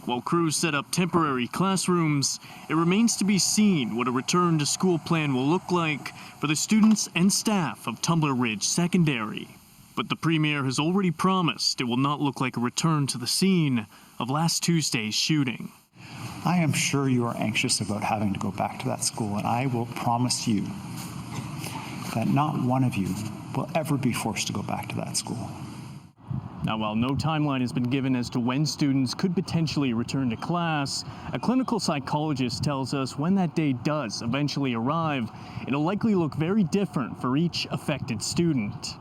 While crews set up temporary classrooms, it remains to be seen what a return to school plan will look like for the students and staff of Tumbler Ridge Secondary. But the Premier has already promised it will not look like a return to the scene of last Tuesday's shooting. I am sure you are anxious about having to go back to that school, and I will promise you that not one of you will ever be forced to go back to that school. Now, while no timeline has been given as to when students could potentially return to class, a clinical psychologist tells us when that day does eventually arrive, it'll likely look very different for each affected student.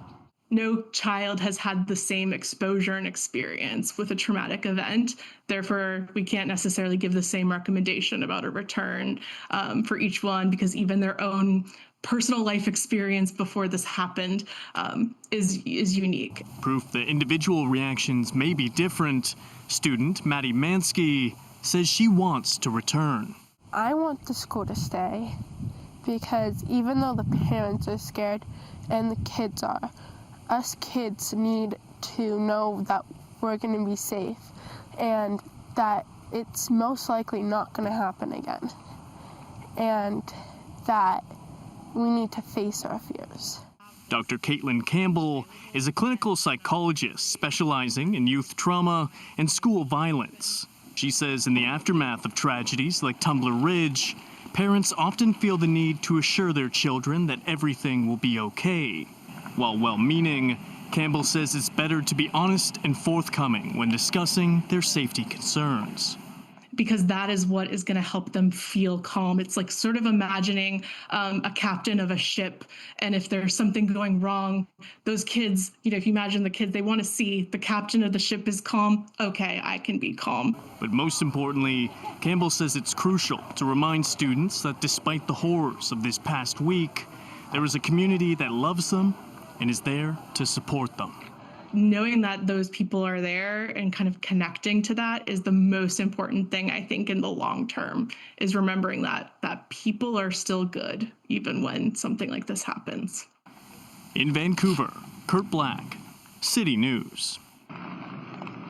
No child has had the same exposure and experience with a traumatic event. Therefore, we can't necessarily give the same recommendation about a return for each one, because even their own personal life experience before this happened is unique. Proof that individual reactions may be different, student Maddie Mansky says she wants to return. I want the school to stay because even though the parents are scared and the kids are, us kids need to know that we're going to be safe and that it's most likely not going to happen again, and that we need to face our fears. Dr. Caitlin Campbell is a clinical psychologist specializing in youth trauma and school violence. She says in the aftermath of tragedies like Tumbler Ridge, parents often feel the need to assure their children that everything will be okay. While well-meaning, Campbell says it's better to be honest and forthcoming when discussing their safety concerns. Because that is what is going to help them feel calm. It's like sort of imagining a captain of a ship, and if there's something going wrong, those kids, if you imagine the kids, they want to see the captain of the ship is calm. Okay, I can be calm. But most importantly, Campbell says it's crucial to remind students that despite the horrors of this past week, there is a community that loves them and is there to support them. Knowing that those people are there and kind of connecting to that is the most important thing, I think, in the long term, is remembering that people are still good even when something like this happens. In Vancouver, Kurt Black, City News.